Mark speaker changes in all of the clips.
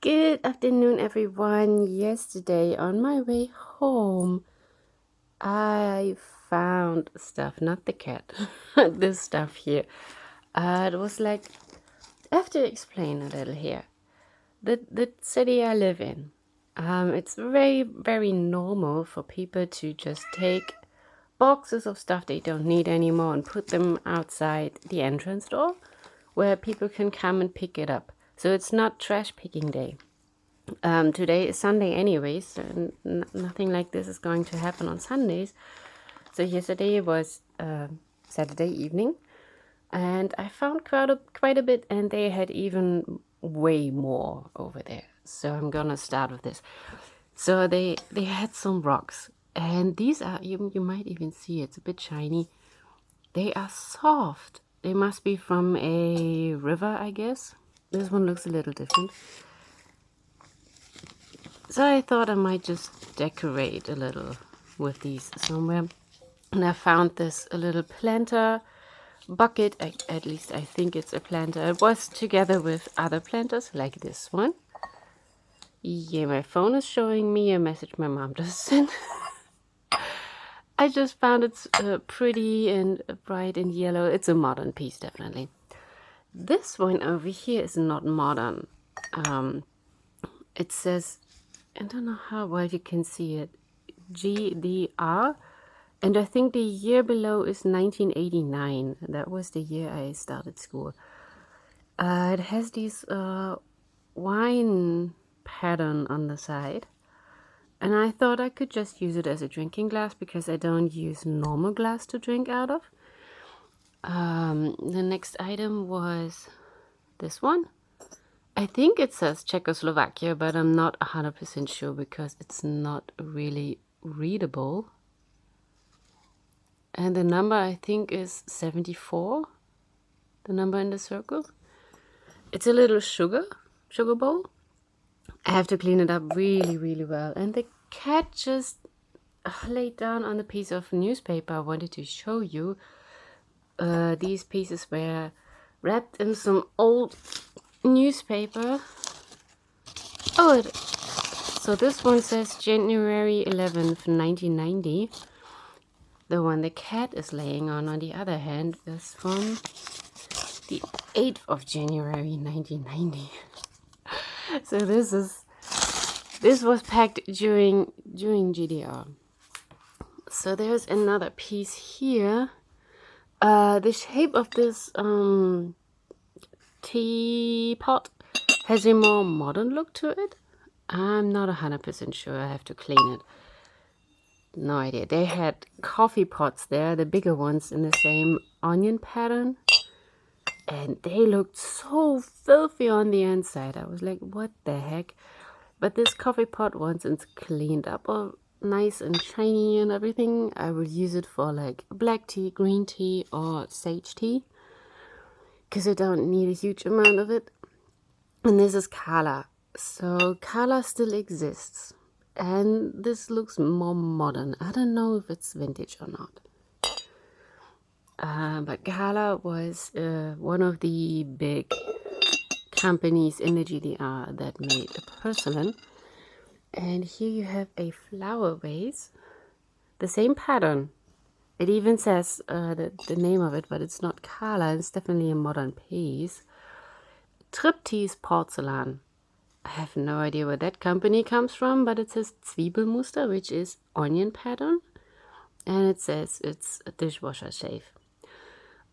Speaker 1: Good afternoon, everyone. Yesterday, on my way home, I found stuff, not the cat, this stuff here. It was like, I have to explain a little here. The city I live in, it's very, very normal for people to just take boxes of stuff they don't need anymore and put them outside the entrance door where people can come and pick it up. So it's not trash picking day. Today is Sunday anyways, so nothing like this is going to happen on Sundays. So yesterday was Saturday evening, and I found quite a bit, and they had even way more over there. So I'm gonna start with this. So they had some rocks, and these are, you might even see it's a bit shiny. They are soft. They must be from a river, I guess. This one looks a little different. So I thought I might just decorate a little with these somewhere. And I found this a little planter bucket. At least I think it's a planter. It was together with other planters like this one. Yeah, my phone is showing me a message my mom just sent. I just found it pretty and bright and yellow. It's a modern piece, definitely. This one over here is not modern. It says, I don't know how well you can see it, GDR, and I think the year below is 1989. That was the year I started school. It has these wine pattern on the side, and I thought I could just use it as a drinking glass because I don't use normal glass to drink out of. The next item was this one. I think it says Czechoslovakia, but I'm not 100% sure because it's not really readable. And the number I think is 74, the number in the circle. It's a little sugar bowl. I have to clean it up really, really well. And the cat just laid down on the piece of newspaper I wanted to show you. These pieces were wrapped in some old newspaper. So this one says January 11th, 1990. The one the cat is laying on the other hand, is from the 8th of January, 1990. So this was packed during GDR. So there's another piece here. The shape of this teapot has a more modern look to it. I'm not 100% sure. I have to clean it. No idea. They had coffee pots there, the bigger ones in the same onion pattern. And they looked so filthy on the inside. I was like, what the heck? But this coffee pot, once it's cleaned up all nice and shiny and everything, I will use it for like black tea, green tea, or sage tea. Because I don't need a huge amount of it. And this is Kala. So Kala still exists. And this looks more modern. I don't know if it's vintage or not. But Kala was one of the big companies in the GDR that made porcelain. And here you have a flower vase. The same pattern. It even says the name of it, but it's not Kala. It's definitely a modern piece. Thrift porcelain. I have no idea where that company comes from, but it says Zwiebelmuster, which is onion pattern. And it says it's a dishwasher safe.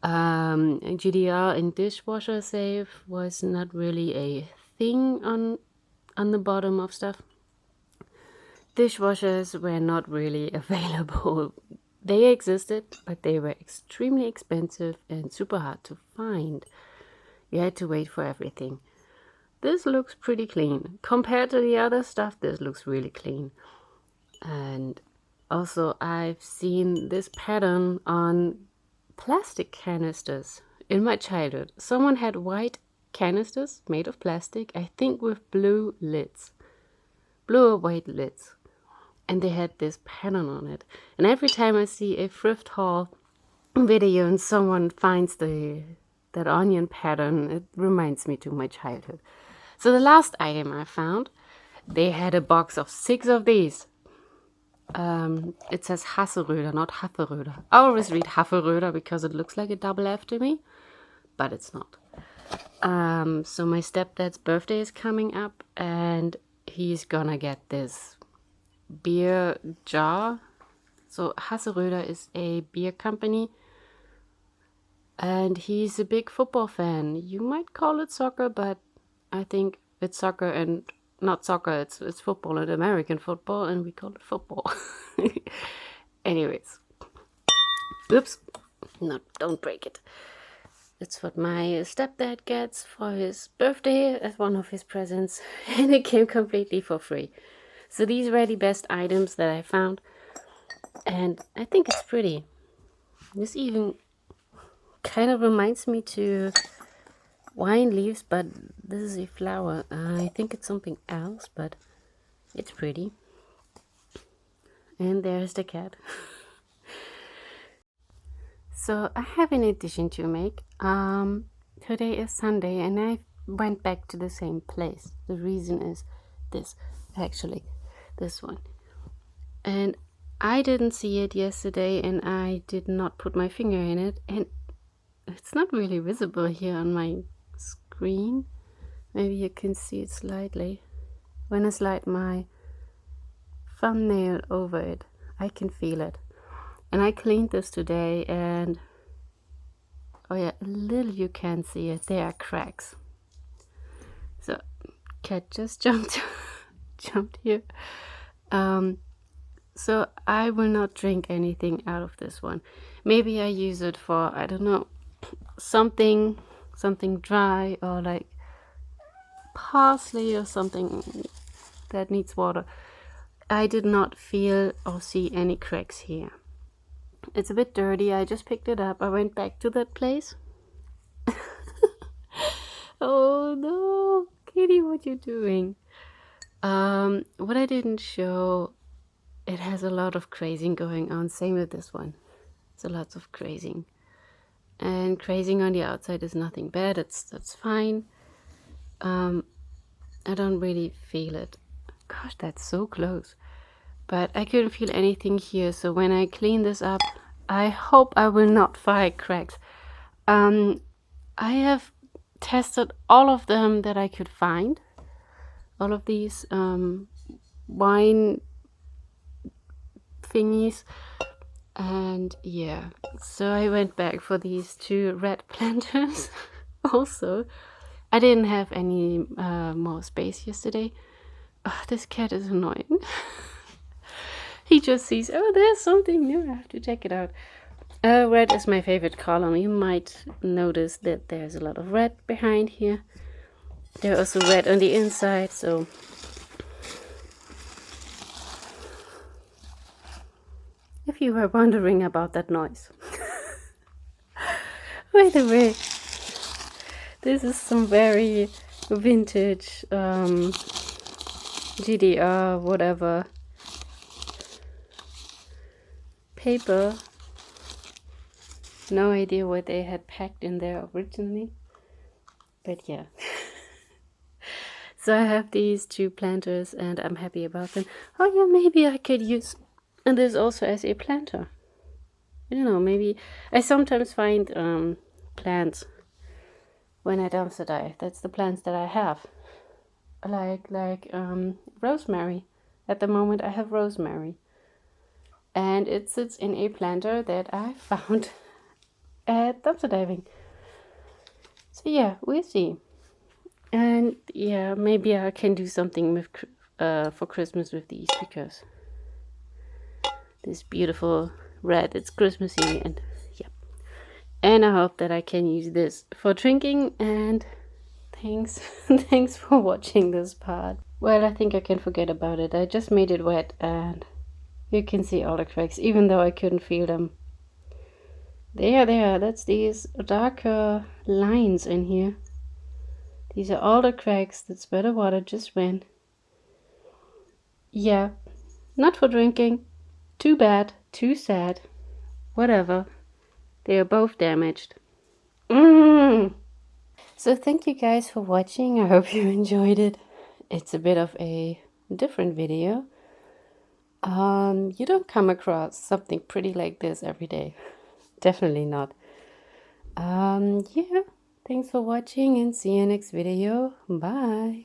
Speaker 1: GDR and dishwasher safe was not really a thing on the bottom of stuff. Dishwashers were not really available. They existed, but they were extremely expensive and super hard to find. You had to wait for everything. This looks pretty clean. Compared to the other stuff, this looks really clean. And also, I've seen this pattern on plastic canisters in my childhood. Someone had white canisters made of plastic, I think with blue lids. Blue or white lids. And they had this pattern on it. And every time I see a thrift haul video and someone finds that onion pattern, it reminds me to my childhood. So the last item I found, they had a box of 6 of these. It says Hasseröder, not Haferöder. I always read Haferöder because it looks like a double F to me, but it's not. So my stepdad's birthday is coming up, and he's gonna get this beer jar. So Hasseröder is a beer company, and he's a big football fan. You might call it soccer, but I think it's soccer and not soccer. It's football and American football, and we call it football. Anyways, oops, no, don't break it. That's what my stepdad gets for his birthday as one of his presents, and it came completely for free. So these were the best items that I found, and I think it's pretty. This even kind of reminds me to wine leaves, but this is a flower. I think it's something else, but it's pretty. And there's the cat. So I have an addition to make. Today is Sunday, and I went back to the same place. The reason is this, actually, this one. And I didn't see it yesterday, and I did not put my finger in it, and it's not really visible here on my screen. Maybe you can see it slightly. When I slide my thumbnail over it, I can feel it. And I cleaned this today, and oh yeah, a little you can see it. There are cracks. So cat just jumped here. So I will not drink anything out of this one. Maybe I use it for, I don't know, something dry, or like parsley or something that needs water. I did not feel or see any cracks here. It's a bit dirty. I just picked it up. I went back to that place. Oh no, Kitty, what you doing? What I didn't show, it has a lot of crazing going on. Same with this one. It's a lot of crazing. And crazing on the outside is nothing bad. That's fine. I don't really feel it. Gosh, that's so close. But I couldn't feel anything here. So when I clean this up, I hope I will not find cracks. I have tested all of them that I could find. All of these wine thingies. And yeah, so I went back for these 2 red planters. Also, I didn't have any more space yesterday. Oh, this cat is annoying. He just sees, oh, there's something new, I have to check it out. Red is my favorite color. You might notice that there's a lot of red behind here. There's also red on the inside, so if you were wondering about that noise. By the way, this is some very vintage GDR whatever paper. No idea what they had packed in there originally, but yeah. So I have these 2 planters, and I'm happy about them. Oh yeah, maybe I could use this also as a planter. I don't know, maybe I sometimes find plants when I dumpster dive. That's the plants that I have, like rosemary. At the moment I have rosemary, and it sits in a planter that I found at dumpster diving. So yeah, we'll see. And yeah, maybe I can do something with for Christmas with these, because this beautiful red, it's Christmassy, and yeah. And I hope that I can use this for drinking. And thanks thanks for watching this part. Well, I think I can forget about it. I just made it wet, and you can see all the cracks, even though I couldn't feel them. There, that's these darker lines in here. These are all the cracks. That's where the water just went. Yeah, not for drinking. Too bad, too sad. Whatever. They are both damaged. So thank you guys for watching. I hope you enjoyed it. It's a bit of a different video. You don't come across something pretty like this every day. Definitely not. Yeah. Thanks for watching and see you next video. Bye.